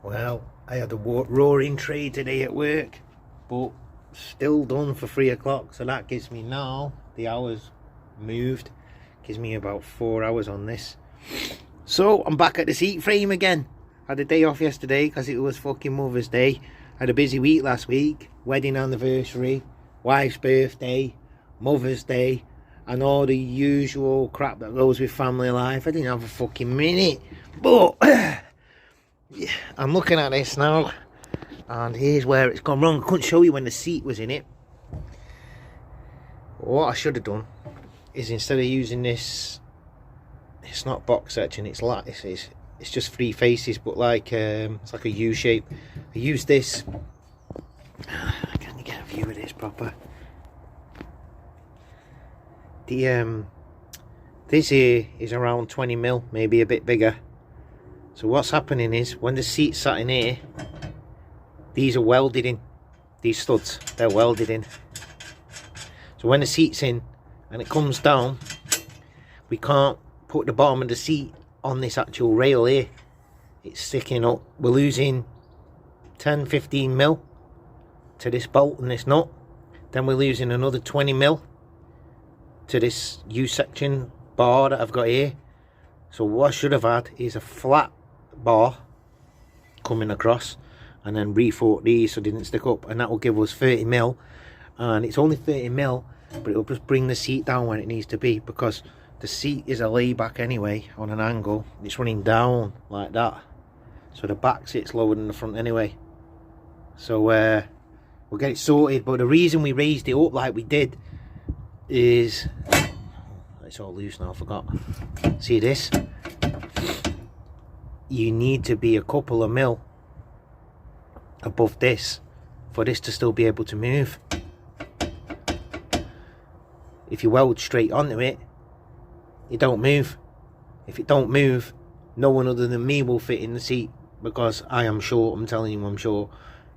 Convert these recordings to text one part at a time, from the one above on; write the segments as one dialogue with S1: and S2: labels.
S1: Well, I had a roaring trade today at work, but still done for 3 o'clock, so that gives me now, the hours moved, gives me about 4 hours on this. So I'm back at the seat frame again. Had a day off yesterday because it was fucking Mother's Day. Had a busy week last week, wedding anniversary, wife's birthday, Mother's Day, and all the usual crap that goes with family life. I didn't have a fucking minute, but yeah, I'm looking at this now, and here's where it's gone wrong. I couldn't show you when the seat was in it. What I should have done is, instead of using this, it's not box section, it's just 3 faces, but like it's like a U shape. I used this. Can you get a view of this proper? This here is around 20 mil, maybe a bit bigger. So what's happening is, when the seat's sat in here, these are welded in. These studs, they're welded in. So when the seat's in and it comes down, we can't put the bottom of the seat on this actual rail here. It's sticking up. We're losing 10-15 mil to this bolt and this nut. Then we're losing another 20 mil to this U-section bar that I've got here. So what I should have had is a flat bar coming across, and then rethought these so they didn't stick up, and that will give us 30 mil, and it's only 30 mil, but it'll just bring the seat down when it needs to be, because the seat is a layback anyway on an angle. It's running down like that, so the back sits lower than the front anyway. So we'll get it sorted. But the reason we raised it up like we did is, it's all loose now, I forgot. See this? You need to be a couple of mil above this for this to still be able to move. If you weld straight onto it, it don't move. If it don't move, no one other than me will fit in the seat, because I am short. I'm telling you, I'm short.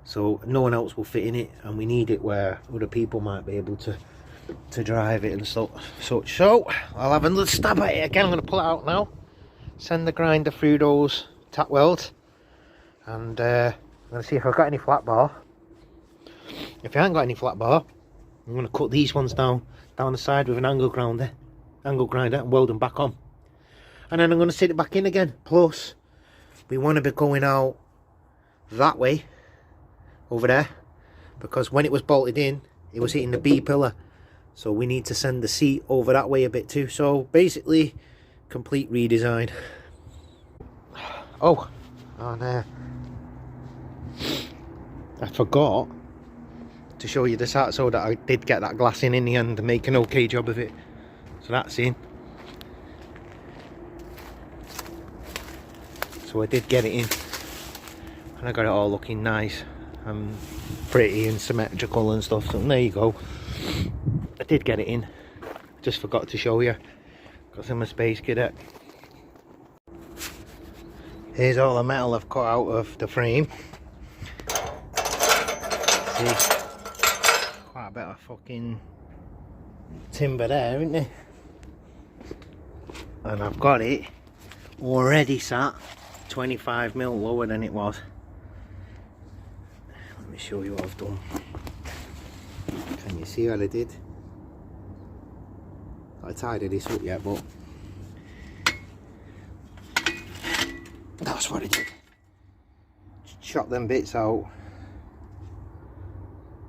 S1: So no one else will fit in it, and we need it where other people might be able to drive it and such. So I'll have another stab at it again. I'm going to pull it out now, send the grinder through those tack welds, and I'm going to see if I've got any flat bar. If I haven't got any flat bar, I'm going to cut these ones down the side with an angle grinder, and weld them back on, and then I'm going to sit it back in again. Plus we want to be going out that way over there, because when it was bolted in, it was hitting the B pillar, so we need to send the seat over that way a bit too. So basically, complete redesign. Oh, and I forgot to show you the sat, so that I did get that glass in the end and make an okay job of it. So that's in. So I did get it in, and I got it all looking nice and pretty and symmetrical and stuff. So there you go. I did get it in. Just forgot to show you, because I'm a space cadet. Here's all the metal I've cut out of the frame. See, quite a bit of fucking timber there, isn't there? And I've got it already sat 25 mil lower than it was. Let me show you what I've done. Can you see what I did? I tidied this up yet, but that's what I did. Chop them bits out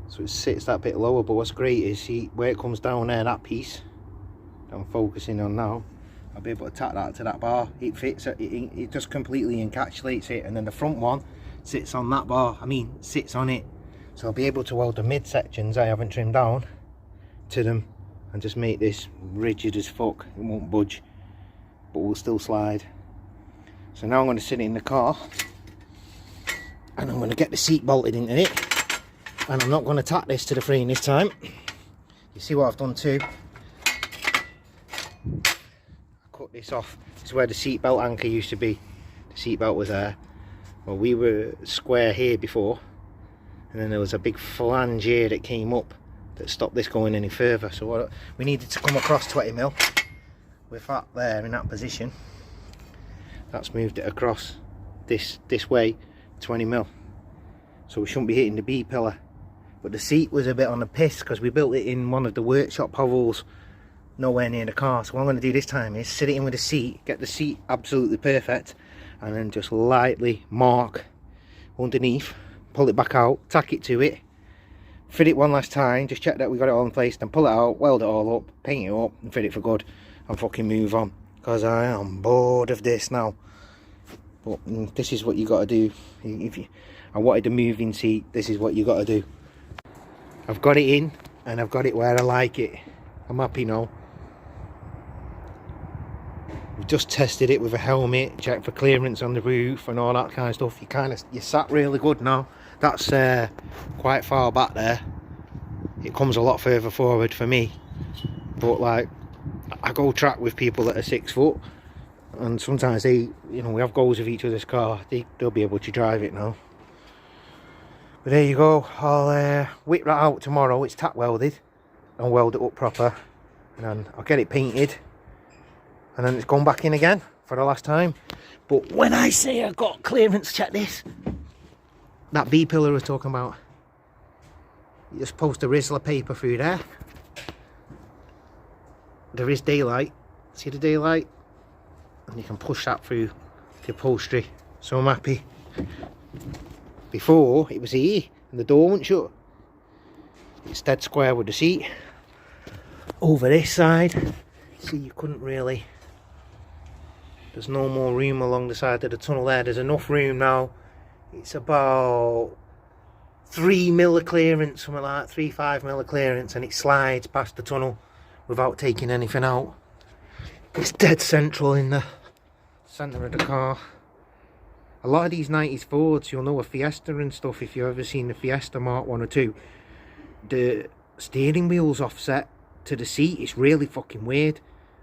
S1: so it sits that bit lower. But what's great is, see where it comes down there, that piece that I'm focusing on now, I'll be able to tack that to that bar. It fits it, it just completely encapsulates it, and then the front one sits on that bar, sits on it. So I'll be able to weld the mid sections I haven't trimmed down to them, and just make this rigid as fuck. It won't budge, but will still slide. So now I'm going to sit it in the car, and I'm going to get the seat bolted into it, and I'm not going to tack this to the frame this time. You see what I've done too? I cut this off. This is where the seat belt anchor used to be. The seat belt was there. Well, we were square here before, and then there was a big flange here that came up that stopped this going any further. So we needed to come across 20 mil with that there in that position. That's moved it across this way, 20 mil. So we shouldn't be hitting the B pillar. But the seat was a bit on the piss because we built it in one of the workshop hovels, nowhere near the car. So what I'm going to do this time is sit it in with the seat, get the seat absolutely perfect, and then just lightly mark underneath, pull it back out, tack it to it, fit it one last time, just check that we got it all in place, then pull it out, weld it all up, paint it up, and fit it for good, and fucking move on. Because I am bored of this now. But this is what you got to do. I wanted a moving seat, this is what you got to do. I've got it in, and I've got it where I like it. I'm happy now. We've just tested it with a helmet, checked for clearance on the roof and all that kind of stuff. You sat really good now. That's quite far back there. It comes a lot further forward for me. But like, I go track with people that are 6 foot, and sometimes they, you know, we have goals of each other's car. They'll be able to drive it now. But there you go. I'll whip that out tomorrow. It's tack welded and weld it up proper, and then I'll get it painted, and then it's gone back in again for the last time. But when I say I got clearance, check this. That B pillar I was talking about. You just post a Rizzler paper through there. There is daylight. See the daylight? And you can push that through the upholstery. So I'm happy. Before it was here and the door wouldn't shut. It's dead square with the seat. Over this side, see, you couldn't really, there's no more room along the side of the tunnel there. There's enough room now. It's about 3 mil of clearance, something like that, 3-5 mil of clearance, and it slides past the tunnel without taking anything out. It's dead central in the centre of the car. A lot of these 90s Fords, you'll know a Fiesta and stuff, if you've ever seen the Fiesta Mark 1 or 2. The steering wheel's offset to the seat. It's really fucking weird.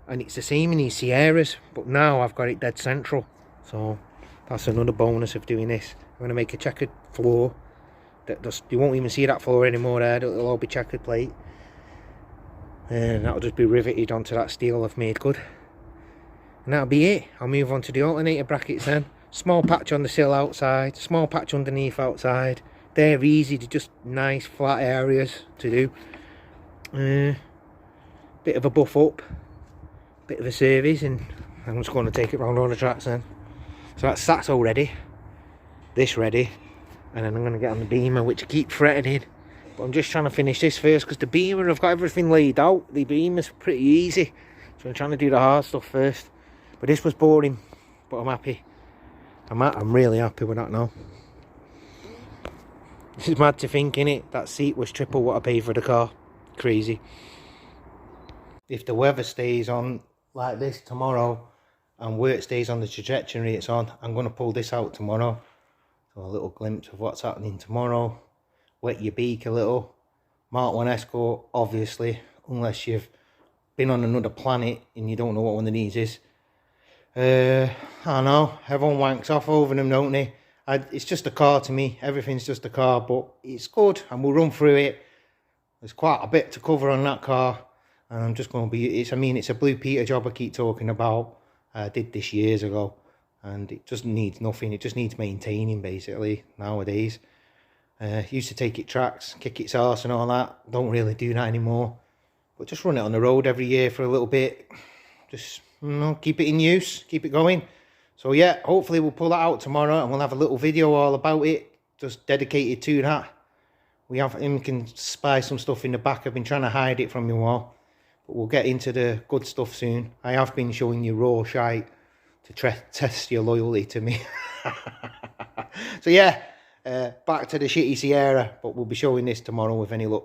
S1: And it's the same in these Sierras, but now I've got it dead central. So that's another bonus of doing this. I'm going to make a checkered floor. You won't even see that floor anymore there. It'll all be checkered plate. And that'll just be riveted onto that steel I've made good. And that'll be it. I'll move on to the alternator brackets then. Small patch on the sill outside, small patch underneath outside. They're easy, they're just nice flat areas to do. Bit of a buff up, bit of a service, and I'm just going to take it round all the tracks then. So that's all ready. This ready, and then I'm going to get on the Beamer, which I keep threatening. But I'm just trying to finish this first, because the Beamer, I've got everything laid out. The Beamer's pretty easy, so I'm trying to do the hard stuff first. But this was boring, but I'm happy. I'm really happy with that now. It's mad to think, innit? That seat was triple what I paid for the car. Crazy. If the weather stays on like this tomorrow and work stays on the trajectory it's on, I'm going to pull this out tomorrow. So a little glimpse of what's happening tomorrow. Wet your beak a little. Mark 1 Escort, obviously, unless you've been on another planet and you don't know what one of these is. I don't know, everyone wanks off over them, don't they? It's just a car to me. Everything's just a car, but it's good, and we'll run through it. There's quite a bit to cover on that car, and I'm just going to be, it's a Blue Peter job I keep talking about. I did this years ago, and it just needs nothing. It just needs maintaining, basically, nowadays. Used to take it tracks, kick its arse and all that. Don't really do that anymore. But just run it on the road every year for a little bit. Just, you know, keep it in use, keep it going. So yeah, hopefully we'll pull that out tomorrow, and we'll have a little video all about it, just dedicated to that. We can spy some stuff in the back. I've been trying to hide it from you all, but we'll get into the good stuff soon. I have been showing you raw shite to test your loyalty to me. So yeah, back to the shitty Sierra, but we'll be showing this tomorrow with any luck.